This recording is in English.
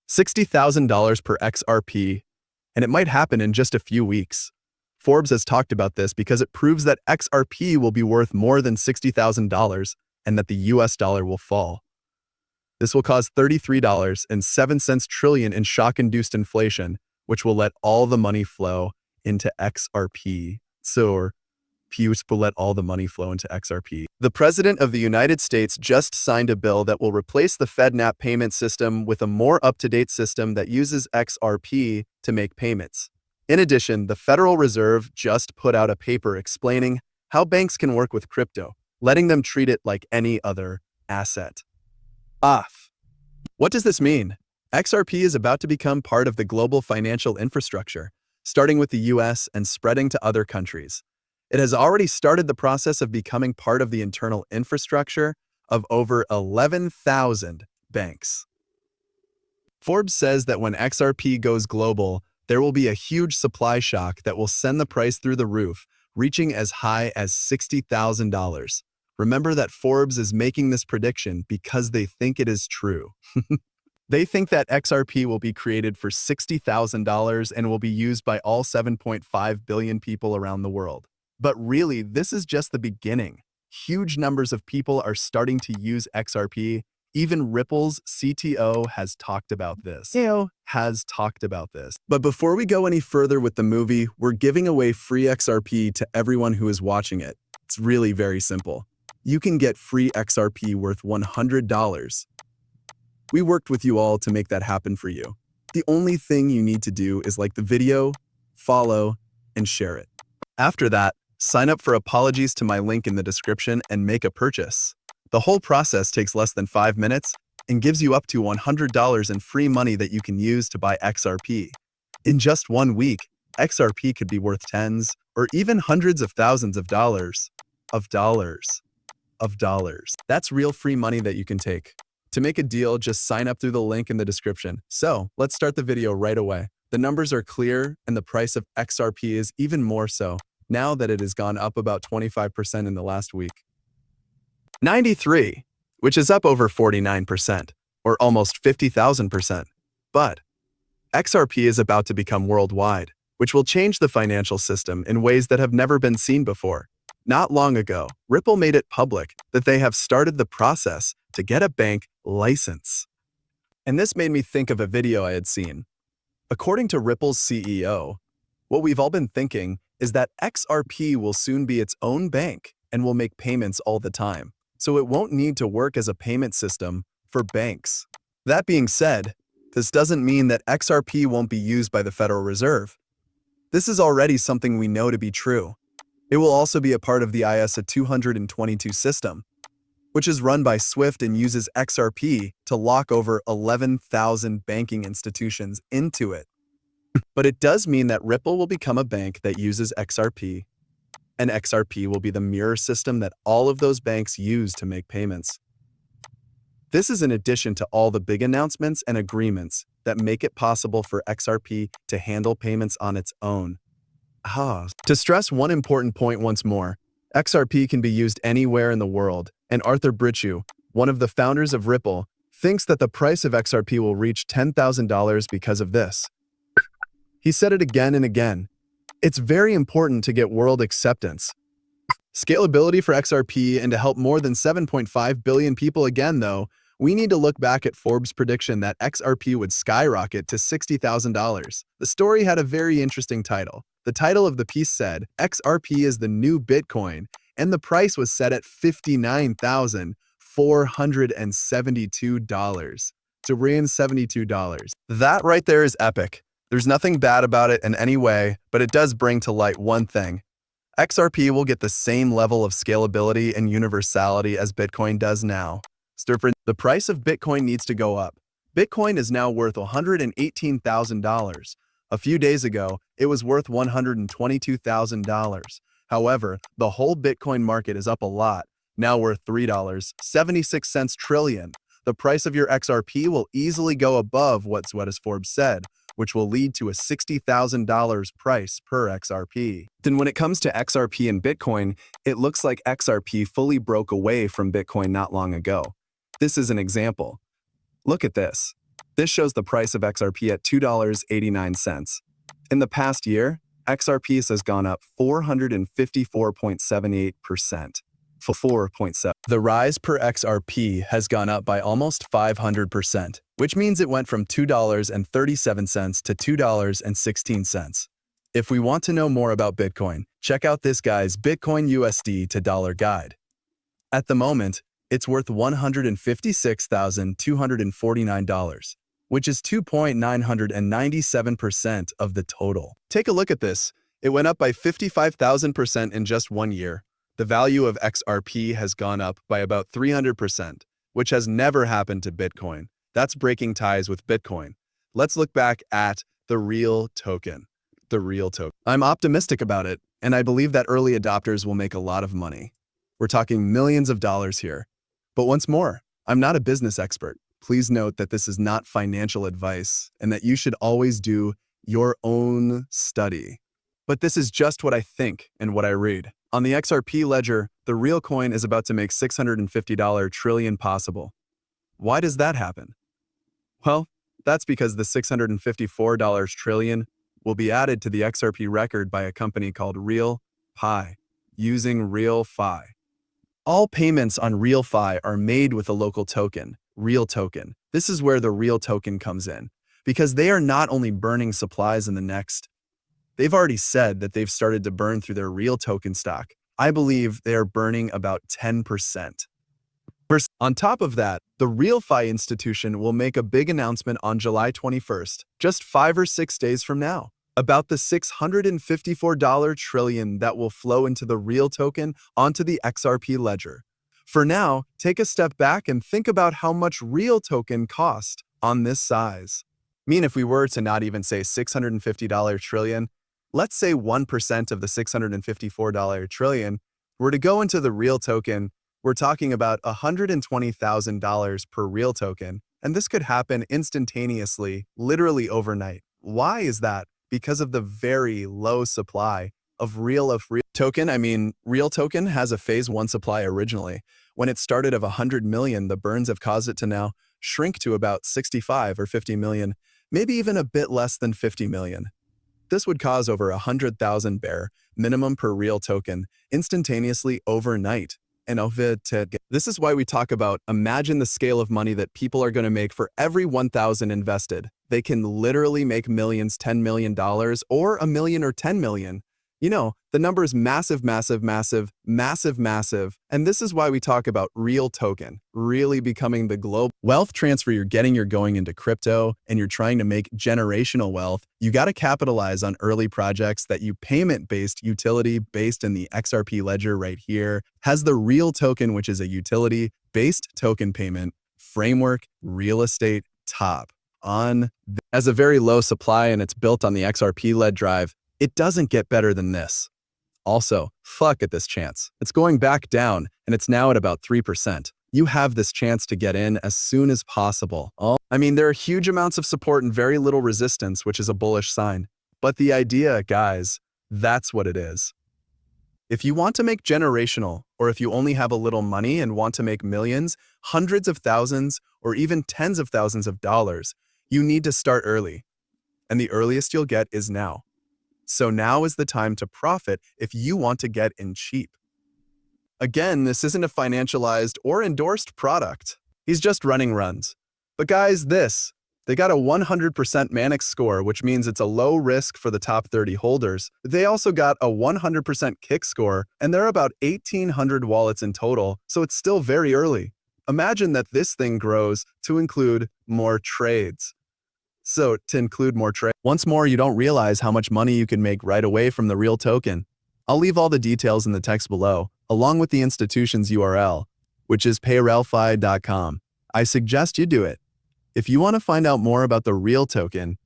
$60,000 per XRP, and it might happen in just a few weeks. Forbes has talked about this because it proves that XRP will be worth more than $60,000 and that the US dollar will fall. This will cause $33.07 trillion in shock-induced inflation, which will let all the money flow into XRP. Will let all the money flow into XRP. The President of the United States just signed a bill that will replace the FedNap payment system with a more up-to-date system that uses XRP to make payments. In addition, the Federal Reserve just put out a paper explaining how banks can work with crypto, letting them treat it like any other asset. What does this mean? XRP is about to become part of the global financial infrastructure, starting with the US and spreading to other countries. It has already started the process of becoming part of the internal infrastructure of over 11,000 banks. Forbes says that when XRP goes global, there will be a huge supply shock that will send the price through the roof, reaching as high as $60,000. Remember that Forbes is making this prediction because they think it is true. They think that XRP will be created for $60,000 and will be used by all 7.5 billion people around the world. But really, this is just the beginning. Huge numbers of people are starting to use XRP. Even Ripple's CTO has talked about this. But before we go any further with the movie, we're giving away free XRP to everyone who is watching it. It's really very simple. You can get free XRP worth $100. We worked with you all to make that happen for you. The only thing you need to do is like the video, follow, and share it. After that, sign up for Apologies to my link in the description and make a purchase. The whole process takes less than 5 minutes and gives you up to $100 in free money that you can use to buy XRP. In just 1 week, XRP could be worth tens or even hundreds of thousands of dollars. That's real free money that you can take. To make a deal, just sign up through the link in the description. So, let's start the video right away. The numbers are clear and the price of XRP is even more so, now that it has gone up about 25% in the last week. 93, which is up over 49%, or almost 50,000%. But XRP is about to become worldwide, which will change the financial system in ways that have never been seen before. Not long ago, Ripple made it public that they have started the process to get a bank license. And this made me think of a video I had seen. According to Ripple's CEO, what we've all been thinking is that XRP will soon be its own bank and will make payments all the time, so it won't need to work as a payment system for banks. That being said, this doesn't mean that XRP won't be used by the Federal Reserve. This is already something we know to be true. It will also be a part of the ISA 222 system, which is run by SWIFT and uses XRP to lock over 11,000 banking institutions into it. But it does mean that Ripple will become a bank that uses XRP, and XRP will be the mirror system that all of those banks use to make payments. This is in addition to all the big announcements and agreements that make it possible for XRP to handle payments on its own. To stress one important point once more, XRP can be used anywhere in the world, and Arthur Britchew, one of the founders of Ripple, thinks that the price of XRP will reach $10,000 because of this. He said it again and again. It's very important to get world acceptance. Scalability for XRP and to help more than 7.5 billion people again, though, we need to look back at Forbes' prediction that XRP would skyrocket to $60,000. The story had a very interesting title. The title of the piece said, XRP is the new Bitcoin, and the price was set at $59,472. $72. That right there is epic. There's nothing bad about it in any way, but it does bring to light one thing. XRP will get the same level of scalability and universality as Bitcoin does now. The price of Bitcoin needs to go up. Bitcoin is now worth $118,000. A few days ago, it was worth $122,000. However, the whole Bitcoin market is up a lot, now worth $3.76 trillion. The price of your XRP will easily go above what is Forbes said, which will lead to a $60,000 price per XRP. Then when it comes to XRP and Bitcoin, it looks like XRP fully broke away from Bitcoin not long ago. This is an example. Look at this. This shows the price of XRP at $2.89. In the past year, XRP has gone up 454.78%. For 4.7. The rise per XRP has gone up by almost 500%, which means it went from $2.37 to $2.16. If we want to know more about Bitcoin, check out this guy's Bitcoin USD to dollar guide. At the moment, it's worth $156,249, which is 2.997% of the total. Take a look at this. It went up by 55,000% in just 1 year. The value of XRP has gone up by about 300%, which has never happened to Bitcoin. That's breaking ties with Bitcoin. Let's look back at the real token. The real token. I'm optimistic about it, and I believe that early adopters will make a lot of money. We're talking millions of dollars here. But once more, I'm not a business expert. Please note that this is not financial advice and that you should always do your own study. But this is just what I think and what I read. On the XRP ledger, the real coin is about to make $650 trillion possible. Why does that happen? Well, that's because the $654 trillion will be added to the XRP record by a company called RealFi, using RealFi. All payments on RealFi are made with a local token, Real Token. This is where the Real Token comes in, because they are not only burning supplies in the next. They've already said that they've started to burn through their Real Token stock. I believe they are burning about 10%. On top of that, the RealFi institution will make a big announcement on July 21st, just 5 or 6 days from now, about the $654 trillion that will flow into the Real Token onto the XRP ledger. For now, take a step back and think about how much Real Token cost on this size. I mean, if we were to not even say $650 trillion, let's say 1% of the $654 trillion were to go into the Real Token, we're talking about $120,000 per Real Token, and this could happen instantaneously, literally overnight. Why is that? Because of the very low supply of Real Token. Real Token has a phase 1 supply originally. When it started of 100 million, the burns have caused it to now shrink to about 65 or 50 million, maybe even a bit less than 50 million. This would cause over 100,000 bear minimum per Real Token instantaneously overnight. And this is why we talk about imagine the scale of money that people are going to make for every 1,000 invested. They can literally make millions, $10 million, or $1 million or 10 million. You know, the number is massive, massive, massive, massive, massive. And this is why we talk about Real Token, really becoming the global wealth transfer you're going into crypto and you're trying to make generational wealth. You got to capitalize on early projects that you payment-based utility based in the XRP ledger right here has the Real Token, which is a utility-based token payment framework, real estate top on as a very low supply and it's built on the XRP-led drive. It doesn't get better than this. Also, fuck at this chance. It's going back down, and it's now at about 3%. You have this chance to get in as soon as possible. There are huge amounts of support and very little resistance, which is a bullish sign. But the idea, guys, that's what it is. If you want to make generational, or if you only have a little money and want to make millions, hundreds of thousands, or even tens of thousands of dollars, you need to start early. And the earliest you'll get is now. So now is the time to profit if you want to get in cheap. Again, this isn't a financialized or endorsed product. He's just running runs. But guys, they got a 100% Manix score, which means it's a low risk for the top 30 holders. They also got a 100% kick score, and there are about 1,800 wallets in total, so it's still very early. Imagine that this thing grows to include more trades. Once more, you don't realize how much money you can make right away from the Real Token. I'll leave all the details in the text below, along with the institution's URL, which is payrelfi.com. I suggest you do it. If you want to find out more about the Real Token,